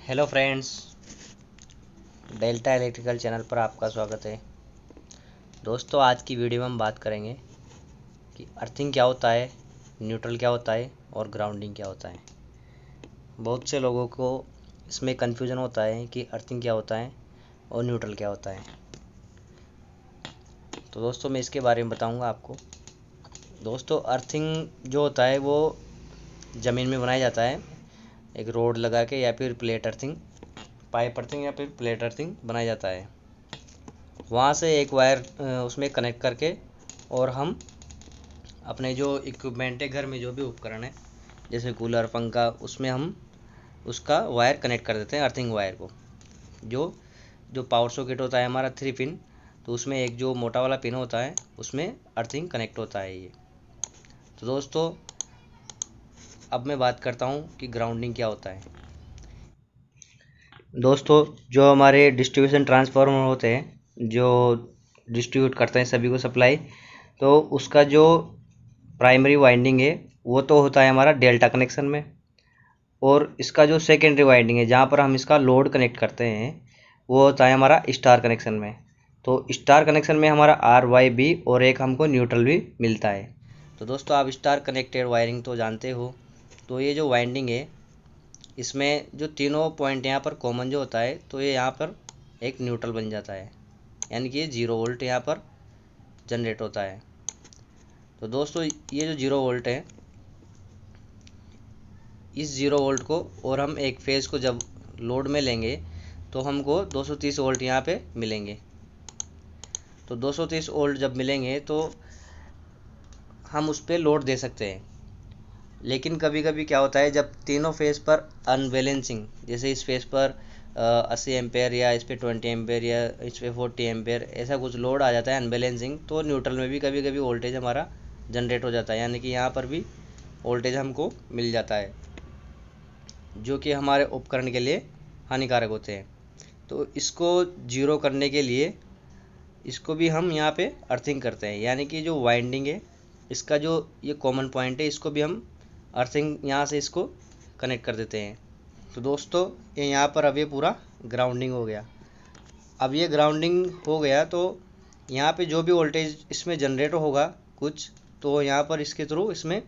Hello friends, delta electrical channel पर आपका स्वागत है। दोस्तों, आज की वीडियो में हम बात करेंगे कि अर्थिंग क्या होता है, न्यूट्रल क्या होता है और ग्राउंडिंग क्या होता है। बहुत से लोगों को इसमें कन्फ्यूज़न होता है कि अर्थिंग क्या होता है और न्यूट्रल क्या होता है। तो दोस्तों, मैं इसके बारे में बताऊंगा आपको। दोस्तों, अर्थिंग जो होता है वो ज़मीन में बनाया जाता है, एक रोड लगा के, या फिर प्लेट अर्थिंग, पाइप अर्थिंग या फिर प्लेट अर्थिंग बनाया जाता है। वहाँ से एक वायर उसमें कनेक्ट करके, और हम अपने जो इक्विपमेंट है, घर में जो भी उपकरण है जैसे कूलर, पंखा, उसमें हम उसका वायर कनेक्ट कर देते हैं, अर्थिंग वायर को। जो जो पावर सॉकेट होता है हमारा 3 पिन, तो उसमें एक जो मोटा वाला पिन होता है उसमें अर्थिंग कनेक्ट होता है ये। तो दोस्तों, अब मैं बात करता हूँ कि ग्राउंडिंग क्या होता है। दोस्तों, जो हमारे डिस्ट्रीब्यूशन ट्रांसफार्मर होते हैं, जो डिस्ट्रीब्यूट करते हैं सभी को सप्लाई, तो उसका जो प्राइमरी वाइंडिंग है वो तो होता है हमारा डेल्टा कनेक्शन में, और इसका जो सेकेंडरी वाइंडिंग है जहाँ पर हम इसका लोड कनेक्ट करते हैं वो होता है हमारा स्टार कनेक्शन में। तो स्टार कनेक्शन में हमारा आर वाई बी और एक हमको न्यूट्रल भी मिलता है। तो दोस्तों, आप स्टार कनेक्टेड वायरिंग तो जानते हो। तो ये जो वाइंडिंग है, इसमें जो तीनों पॉइंट यहाँ पर कॉमन जो होता है, तो ये यहाँ पर एक न्यूट्रल बन जाता है, यानी कि ये 0 वोल्ट यहाँ पर जनरेट होता है। तो दोस्तों, ये जो 0 वोल्ट है, इस 0 वोल्ट को और हम एक फेज़ को जब लोड में लेंगे तो हमको 230 वोल्ट यहाँ पे मिलेंगे। तो 230 वोल्ट जब मिलेंगे तो हम उस पर लोड दे सकते हैं। लेकिन कभी कभी क्या होता है, जब तीनों फेज़ पर अनबैलेंसिंग, जैसे इस फेज़ पर 80 एम्पेयर या इस पर 20 एम्पेयर या इस पर 40 एम्पेयर, ऐसा कुछ लोड आ जाता है अनबैलेंसिंग, तो न्यूट्रल में भी कभी कभी वोल्टेज हमारा जनरेट हो जाता है, यानी कि यहाँ पर भी वोल्टेज हमको मिल जाता है, जो कि हमारे उपकरण के लिए हानिकारक होते हैं। तो इसको जीरो करने के लिए इसको भी हम यहाँ पे अर्थिंग करते हैं, यानी कि जो वाइंडिंग है, इसका जो ये कॉमन पॉइंट है, इसको भी हम अर्थिंग यहाँ से इसको कनेक्ट कर देते हैं। तो दोस्तों, ये यहाँ पर अब ये पूरा ग्राउंडिंग हो गया। अब ये ग्राउंडिंग हो गया तो यहाँ पे जो भी वोल्टेज इसमें जनरेट होगा कुछ, तो यहाँ पर इसके थ्रू इसमें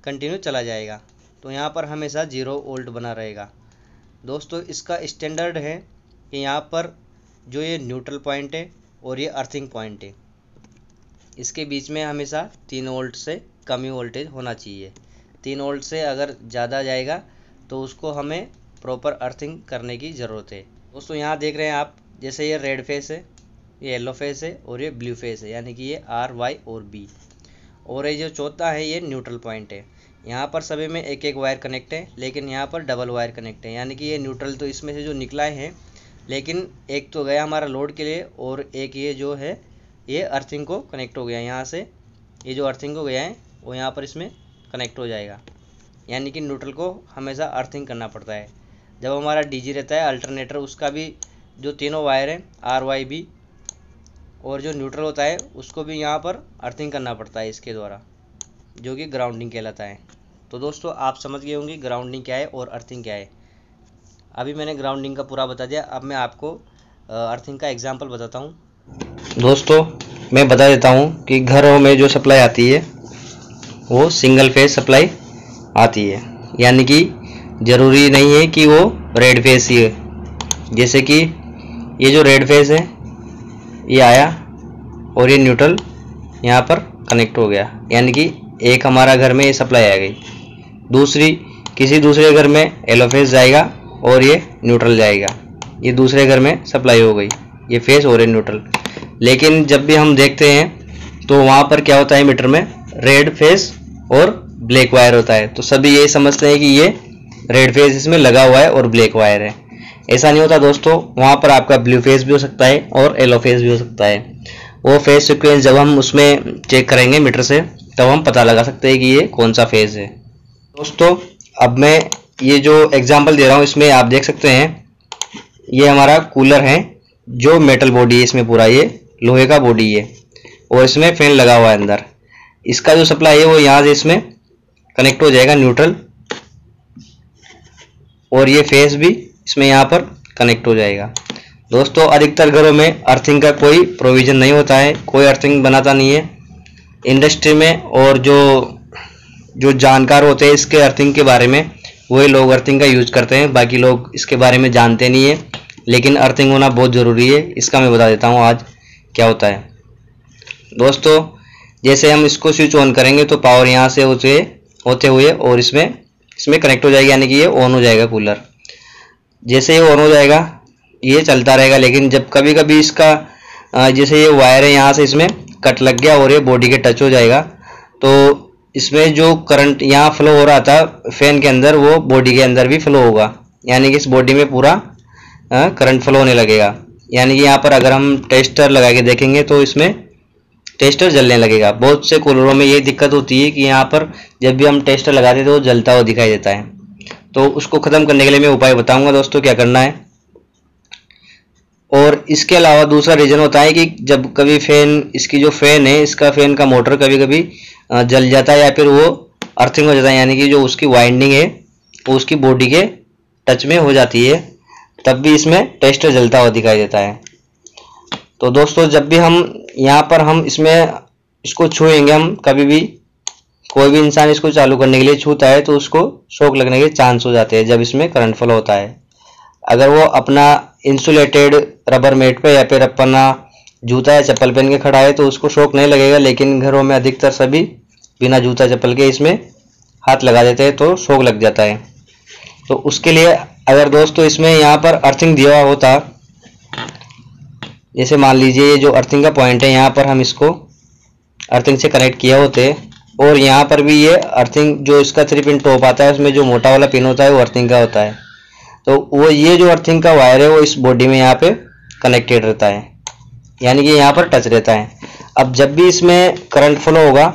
कंटिन्यू चला जाएगा। तो यहाँ पर हमेशा 0 वोल्ट बना रहेगा। दोस्तों, इसका स्टैंडर्ड है कि यहाँ पर जो ये न्यूट्रल पॉइंट है और ये अर्थिंग पॉइंट है, इसके बीच में हमेशा 3 वोल्ट से कम ही वोल्टेज होना चाहिए। 3 वोल्ट से अगर ज़्यादा जाएगा तो उसको हमें प्रॉपर अर्थिंग करने की ज़रूरत है। दोस्तों, यहाँ देख रहे हैं आप, जैसे ये रेड फेस है, ये येलो फेस है और ये ब्लू फेस है, यानी कि ये आर, वाई और बी, और ये जो चौथा है ये न्यूट्रल पॉइंट है। यहाँ पर सभी में एक एक वायर कनेक्ट है, लेकिन यहाँ पर डबल वायर कनेक्ट है, यानी कि ये न्यूट्रल तो इसमें से जो निकला है, लेकिन एक तो गया हमारा लोड के लिए और एक ये जो है ये अर्थिंग को कनेक्ट हो गया। यहाँ से ये जो अर्थिंग को गया है वो यहाँ पर इसमें कनेक्ट हो जाएगा, यानी कि न्यूट्रल को हमेशा अर्थिंग करना पड़ता है। जब हमारा डीजी रहता है अल्टरनेटर, उसका भी जो तीनों वायर हैं आर, वाई, बी, और जो न्यूट्रल होता है उसको भी यहाँ पर अर्थिंग करना पड़ता है इसके द्वारा, जो कि ग्राउंडिंग कहलाता है। तो दोस्तों, आप समझ गए होंगे ग्राउंडिंग क्या है और अर्थिंग क्या है। अभी मैंने ग्राउंडिंग का पूरा बता दिया, अब मैं आपको अर्थिंग का एग्जांपल बताता हूँ। दोस्तों, मैं बता देता हूँ कि घरों में जो सप्लाई आती है वो सिंगल फेज सप्लाई आती है, यानी कि ज़रूरी नहीं है कि वो रेड फेज ही है। जैसे कि ये जो रेड फेज है ये आया और ये न्यूट्रल यहाँ पर कनेक्ट हो गया, यानी कि एक हमारा घर में ये सप्लाई आ गई, दूसरी किसी दूसरे घर में येलो फेज जाएगा और ये न्यूट्रल जाएगा, ये दूसरे घर में सप्लाई हो गई, ये फेज और ये न्यूट्रल। लेकिन जब भी हम देखते हैं तो वहाँ पर क्या होता है, मीटर में रेड फेज और ब्लैक वायर होता है, तो सभी यही समझते हैं कि ये रेड फेज इसमें लगा हुआ है और ब्लैक वायर है। ऐसा नहीं होता दोस्तों, वहाँ पर आपका ब्लू फेज भी हो सकता है और येलो फेज भी हो सकता है। वो फेज सीक्वेंस जब हम उसमें चेक करेंगे मीटर से, तब हम पता लगा सकते हैं कि ये कौन सा फेज है। दोस्तों, अब मैं ये जो एग्जांपल दे रहा हूँ इसमें आप देख सकते हैं, ये हमारा कूलर है, जो मेटल बॉडी है, इसमें पूरा ये लोहे का बॉडी है और इसमें फैन लगा हुआ है अंदर। इसका जो सप्लाई है वो यहाँ से इसमें कनेक्ट हो जाएगा न्यूट्रल, और ये फेस भी इसमें यहाँ पर कनेक्ट हो जाएगा। दोस्तों अधिकतर घरों में अर्थिंग का कोई प्रोविज़न नहीं होता है, कोई अर्थिंग बनाता नहीं है इंडस्ट्री में, और जो जानकार होते हैं इसके अर्थिंग के बारे में वही लोग अर्थिंग का यूज करते हैं, बाकी लोग इसके बारे में जानते नहीं है। लेकिन अर्थिंग होना बहुत ज़रूरी है, इसका मैं बता देता हूँ आज क्या होता है। दोस्तों जैसे हम इसको स्विच ऑन करेंगे तो पावर यहाँ से होते हुए और इसमें कनेक्ट हो जाएगी, यानी कि ये ऑन हो जाएगा कूलर। जैसे ये ऑन हो जाएगा ये चलता रहेगा, लेकिन जब कभी कभी इसका जैसे ये वायर है यहाँ से इसमें कट लग गया और ये बॉडी के टच हो जाएगा, तो इसमें जो करंट यहाँ फ्लो हो रहा था फैन के अंदर वो बॉडी के अंदर भी फ्लो होगा, यानी कि इस बॉडी में पूरा करंट फ्लो होने लगेगा। यानी कि यहाँ पर अगर हम टेस्टर लगा के देखेंगे तो इसमें टेस्टर जलने लगेगा। बहुत से कूलरों में ये दिक्कत होती है कि यहाँ पर जब भी हम टेस्टर लगाते हैं तो वो जलता हुआ दिखाई देता है। तो उसको ख़त्म करने के लिए मैं उपाय बताऊंगा दोस्तों क्या करना है। और इसके अलावा दूसरा रीज़न होता है कि जब कभी फैन, इसकी जो फैन है इसका फैन का मोटर कभी कभी जल जाता है या फिर वो अर्थिंग हो जाता है, यानी कि जो उसकी वाइंडिंग है वो उसकी बॉडी के टच में हो जाती है, तब भी इसमें टेस्टर जलता हुआ दिखाई देता है। तो दोस्तों जब भी हम यहाँ पर हम इसको छुएंगे, हम कभी भी कोई भी इंसान इसको चालू करने के लिए छूता है तो उसको शॉक लगने के चांस हो जाते हैं जब इसमें करंट फ्लो होता है। अगर वो अपना इंसुलेटेड रबर मैट पे या फिर अपना जूता या चप्पल पहन के खड़ा है तो उसको शॉक नहीं लगेगा, लेकिन घरों में अधिकतर सभी बिना जूता चप्पल के इसमें हाथ लगा देते हैं तो शॉक लग जाता है। तो उसके लिए अगर दोस्तों इसमें यहाँ पर अर्थिंग दिया होता, जैसे मान लीजिए ये जो अर्थिंग का पॉइंट है यहाँ पर हम इसको अर्थिंग से कनेक्ट किया होते, और यहाँ पर भी ये अर्थिंग जो इसका 3 पिन टॉप आता है उसमें जो मोटा वाला पिन होता है वो अर्थिंग का होता है, तो वो ये जो अर्थिंग का वायर है वो इस बॉडी में यहाँ पे कनेक्टेड रहता है, यानी कि यहाँ पर टच रहता है। अब जब भी इसमें करंट फ्लो होगा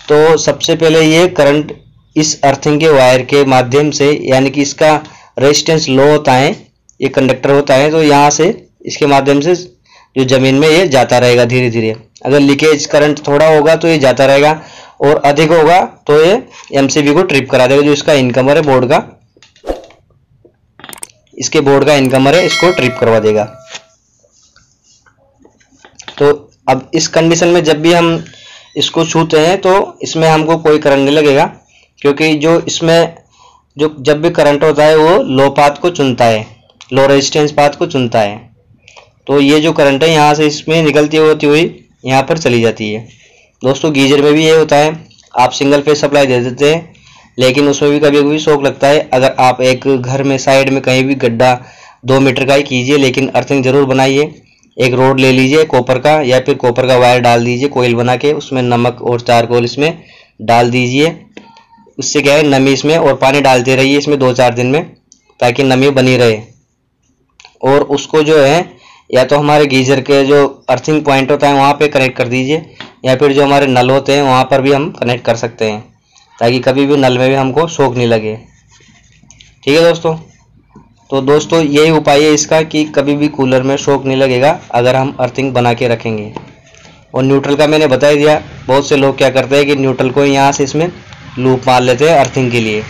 तो सबसे पहले ये करंट इस अर्थिंग के वायर के माध्यम से, यानी कि इसका रेजिस्टेंस लो होता है, ये कंडक्टर होता है, तो यहाँ से इसके माध्यम से जो ज़मीन में ये जाता रहेगा धीरे धीरे। अगर लीकेज करंट थोड़ा होगा तो ये जाता रहेगा, और अधिक होगा तो ये एमसीबी को ट्रिप करा देगा, जो इसका इनकमर है बोर्ड का, इसके बोर्ड का इनकमर है, इसको ट्रिप करवा देगा। तो अब इस कंडीशन में जब भी हम इसको छूते हैं तो इसमें हमको कोई करंट नहीं लगेगा, क्योंकि जो इसमें जो जब भी करंट होता है वो लो पाथ को चुनता है, लो रेजिस्टेंस पाथ को चुनता है। तो ये जो करंट है यहाँ से इसमें निकलती होती हुई यहाँ पर चली जाती है। दोस्तों गीजर में भी ये होता है, आप सिंगल फेज सप्लाई दे देते हैं लेकिन उसमें भी कभी कभी शॉक लगता है। अगर आप एक घर में साइड में कहीं भी गड्ढा 2 मीटर का ही कीजिए, लेकिन अर्थिंग जरूर बनाइए। एक रोड ले लीजिए कॉपर का, या फिर कॉपर का वायर डाल दीजिए कोयल बना के, उसमें नमक और चारकोल इसमें डाल दीजिए। उससे क्या है, नमी इसमें, और पानी डालते रहिए इसमें 2-4 दिन में, ताकि नमी बनी रहे। और उसको जो है या तो हमारे गीजर के जो अर्थिंग पॉइंट होता है वहाँ पे कनेक्ट कर दीजिए, या फिर जो हमारे नल होते हैं वहाँ पर भी हम कनेक्ट कर सकते हैं, ताकि कभी भी नल में भी हमको शॉक नहीं लगे। ठीक है दोस्तों, तो दोस्तों यही उपाय है इसका कि कभी भी कूलर में शॉक नहीं लगेगा अगर हम अर्थिंग बना के रखेंगे। और न्यूट्रल का मैंने बता ही दिया, बहुत से लोग क्या करते हैं कि न्यूट्रल को यहाँ से इसमें लूप मार लेते हैं अर्थिंग के लिए।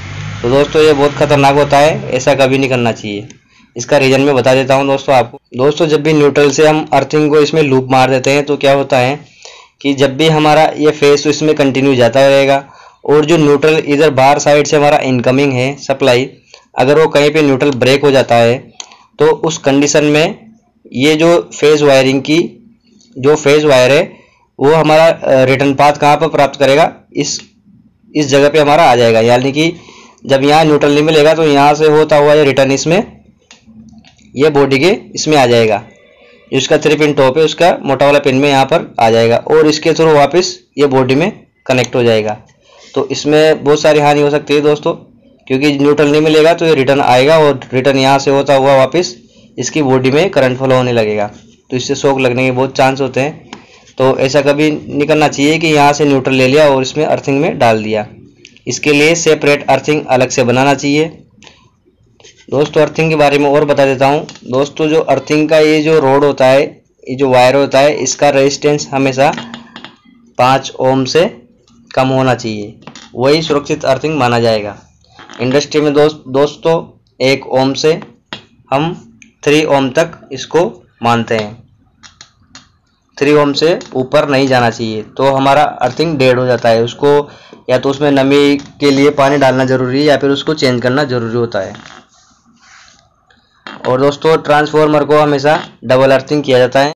तो दोस्तों ये बहुत खतरनाक होता है, ऐसा कभी नहीं करना चाहिए। इसका रीज़न मैं बता देता हूँ दोस्तों आपको। दोस्तों जब भी न्यूट्रल से हम अर्थिंग को इसमें लूप मार देते हैं तो क्या होता है कि जब भी हमारा ये फेस इसमें कंटिन्यू जाता रहेगा, और जो न्यूट्रल इधर बाहर साइड से हमारा इनकमिंग है सप्लाई, अगर वो कहीं पे न्यूट्रल ब्रेक हो जाता है तो उस कंडीशन में ये जो फेज वायरिंग की जो फेज वायर है वो हमारा रिटर्न पाथ कहाँ पर प्राप्त करेगा, इस जगह पे हमारा आ जाएगा। यानी कि जब यहाँ न्यूट्रल नहीं मिलेगा तो यहाँ से होता हुआ ये रिटर्न इसमें ये बॉडी के इसमें आ जाएगा, जो इसका 3 पिन टॉप है उसका मोटा वाला पिन में यहाँ पर आ जाएगा, और इसके थ्रू वापस ये बॉडी में कनेक्ट हो जाएगा। तो इसमें बहुत सारी हानि हो सकती है दोस्तों, क्योंकि न्यूट्रल नहीं मिलेगा तो ये रिटर्न आएगा, और रिटर्न यहाँ से होता हुआ वापस इसकी बॉडी में करंट फ्लो होने लगेगा, तो इससे शॉक लगने के बहुत चांस होते हैं। तो ऐसा कभी नहीं करना चाहिए कि यहाँ से न्यूट्रल ले लिया और इसमें अर्थिंग में डाल दिया। इसके लिए सेपरेट अर्थिंग अलग से बनाना चाहिए। दोस्तों अर्थिंग के बारे में और बता देता हूँ दोस्तों, जो अर्थिंग का ये जो रोड होता है, ये जो वायर होता है, इसका रेजिस्टेंस हमेशा 5 ओम से कम होना चाहिए, वही सुरक्षित अर्थिंग माना जाएगा। इंडस्ट्री में दोस्तों 1 ओम से हम 3 ओम तक इसको मानते हैं। 3 ओम से ऊपर नहीं जाना चाहिए, तो हमारा अर्थिंग डेड हो जाता है। उसको या तो उसमें नमी के लिए पानी डालना ज़रूरी है या फिर उसको चेंज करना ज़रूरी होता है। और दोस्तों ट्रांसफार्मर को हमेशा डबल अर्थिंग किया जाता है।